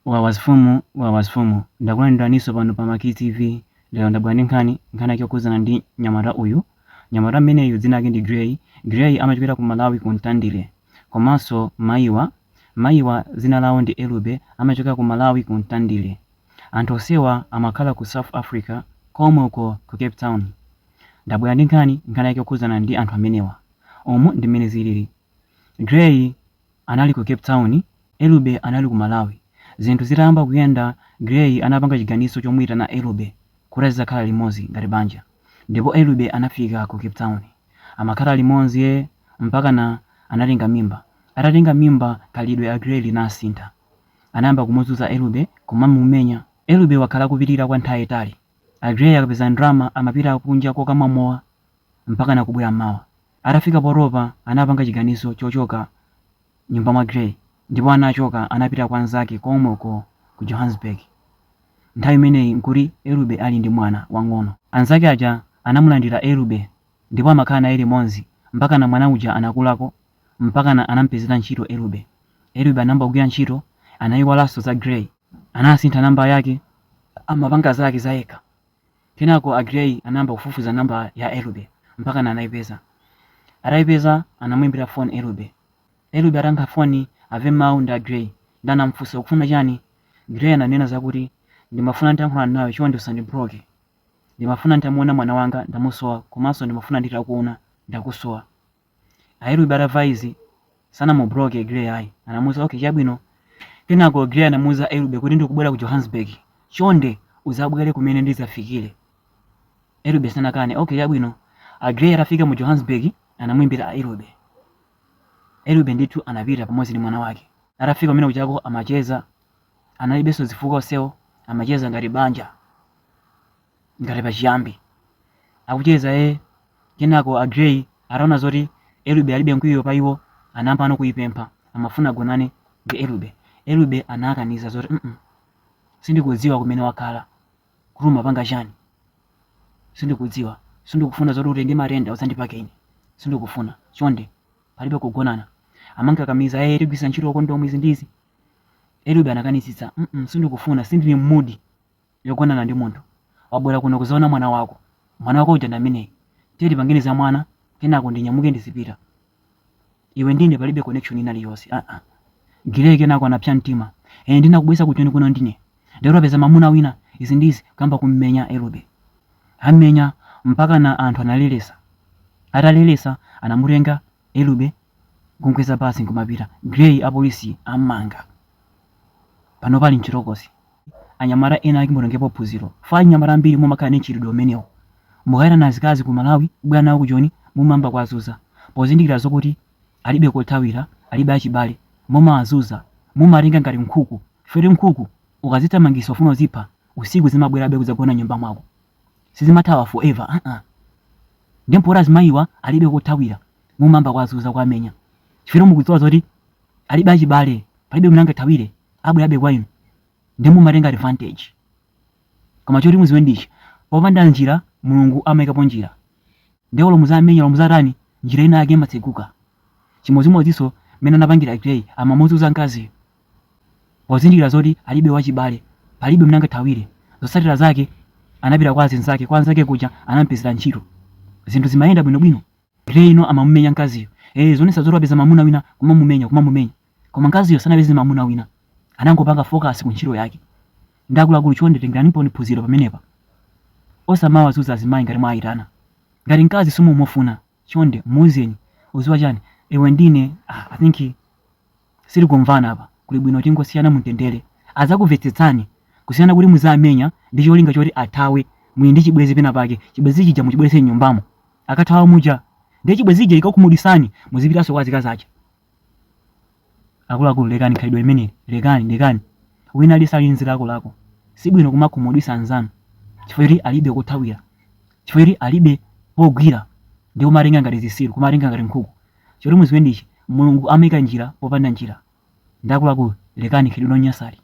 wazifumu ndakulandiraniso pano pa Maki TV. Lero ndabwera ndi nkhani yokhudzana ndi nyamata uyu. Nyamata ameneyu dzina lake ndi Gray amachokera ku Malawi ku Ntandire. Komanso mayiwa dzina lawo ndi Elube amachokera ku Malawi ku Ntandire. Anthu onsewa amakhala ku South Africa komwe uko ku Cape Town. Ndabwera ndi nkhani yake yokhudzana ndi anthu amenewa. Omwe ndi mmene zilili. Gray anali ku Cape Town, Elube anali ku Malawi. Zinthu zitayamba kuyenda, Gray anapanga chiganizo chomuyitana Elube kuti azakhala limodzi ngati banja. Ndipo Elube anafika ku Cape Town. Amakhala limodzi mpaka anatenga mimba. Atatenga mimba, khalidwe a Gray linasintha. Anayamba kumuzunza Elube kumamumenya. Elube wakhala kupitirira kwa nthawi yayitali. Gray akapeza ndalama amapita kunja kokamwa mowa mpaka kubwera mmawa. Atafika poropa anapanga chiganizo chochoka nyumba mwa Gray. Ndipo anachoka anapita kwa nzake komwe uko ku Johannesburg. Nthawi imeneyi nkuti Elube ali ndi mwana wang'ono. Anzake aja anamulandira Elube ndipo amakhala naye limodzi mpaka na mwana uja anakulako mpaka anampezera ntchito Elube. Elube anayamba kugwira ntchito, anayiwalanso za Gray. Anasintha namba yake, amapanga zake zayekha. Kenako Gray anayamba kufufuza namba ya Elube mpaka anayipeza. Atayipeza anamuimbira phone Elube. Elube atayankha phone ave mawu ndi Gray. Ndanamufunsa ukufuna chani. Gray ananena zakuti ndimafuna ndiyankhula nawe chonde usandibloke. Ndimafuna nditamuona mwana wanga ndamusowa, komanso ndimafuna nditakuona ndakusowa. Elube atamva izi sanamubloke Gray ayi. Anamuwuza okay chabwino. Kenako Gray anamuwuza Elube kuti ndikubwera ku Johannesburg. Chonde uzabwere kumene ndizafikire. Elube sanakane okay chabwino. Gray atafika mu Johannesburg anamuimbira Elube. Elube ndithu anapita pamodzi ndi mwana wake. Atafika kumene kuchako amacheza, analibenso zifukwa onsewo, amacheza ngati banja, ngati pachiyambi. Akucheza kenako Gray ataona zoti Elube alibe mkwiyo pa iwo, anayamba kuyipempha amafuna agonane ndi Elube. Elube anakaniza zoti sindikudziwa kumene wakhala, kuti umapanga chani. Sindikudziwa, sindikufuna zoti utenge matenda uzandipake ine. Sindikufuna, chonde palibe kugonana. Amankakamiza tigwisa ntchito kondomu izi ndizi. Elube anakanisitsa, sindikufuna, sindili mmudi yogonana ndi munthu. Wabwera kuno kuzaona mwana wako. Mwana wako uja ndameneyi. Tiyeni pangene za mwana, kenako ndinyamuke ndizipita. Iwe ndine palibe connection ina iliyonse. Gray kenako anapsa mtima. Ndinakubwesa kuchoni kuno ndine. Ndero apeza mamuna wina izi ndizi kamba kummenya Elube. Amenya mpaka anthu analelesa. Atalelesa anamutenga Elube kunkweza pasi nkumapita. Gray apolisi amanga. Pano pali mchirokosi. Anyamata ena akimbotengepo phunziro. Fa anyamata ambiri mumakhala ndi mchitidwe umenewo. Mukayenda na azikazi ku Malawi, kubwera nawo ku Joni, mumamba kuwazunza. Pozindikira zokuti alibe kothawira, alibe achibale, mumawazuza, mumalinga ngati nkhuku. Fere nkhuku ukazithamangisa ufuna uzipha, usiku zimabwerabe kuzagona nyumba mwako. Sizimathawa forever. Ndipo mayiwa alibe kothawira, mumamba kuwazunza kwamenya. Chifukwa mukudziwa zoti alibe achibale, palibe mnanga thawire, abwerabe kwa inu. Ndi mumatenga advantage. Koma choti muziwe ndichi, popanda njira Mulungu amayikapo njira. Ndewolo muzamenya lo muzarani, njira ina yake imatseguka. Chimodzimodzinso mmene anapangira Gray amamuzunza mkazi. Pozindikira zoti alibe wachibale, palibe mnanga thawire, zotsatira zake anapita kwa anzake, kwa anzake kuja anampezera ntchito. Zinthu zimayenda bwinobwino. Gray ino amamumenya mkaziyo. Zonesa zoti apeza mamuna wina kumamumenya. Koma mkaziyo sanapeze mamuna wina. Anangopanga focus ku ntchito yake. Ndakuluakulu chonde tengeranipo phunziro pamenepa. Osamawazuza azimayi ngati mwayitana. Ngati mkazi simumufuna, chonde muuzeni. Uziwa chani? Ewe ndine, I think sili kumvana apa. Kuli bwino tingosiyana mumtendere. Azakuvetsetsani. Kusiyana kuti muzamenya ndi cholinga choti athawe muli ndi chibwezi pena pake. Chibwezi chija muchibweretse nyumbamo. Akathawa muja. Ndi chibwezi chija ikakumudisani, muzipitanso kwa azikazi aja. Akuluakulu lekani khalidwe limeneli. Lekani. Wina alisali nzira lako. Si bwino kumakumudisa anzanu. Chifukwa alibe kothawira. Chifukwa alibe pogwira. Ndi kumalinga ngati zisiru, kumalinga ngati nkhuku. Choti muziwe ndichi, Mulungu amayika njira popanda njira. Ndakuluakulu lekani khalidwe lonyasali.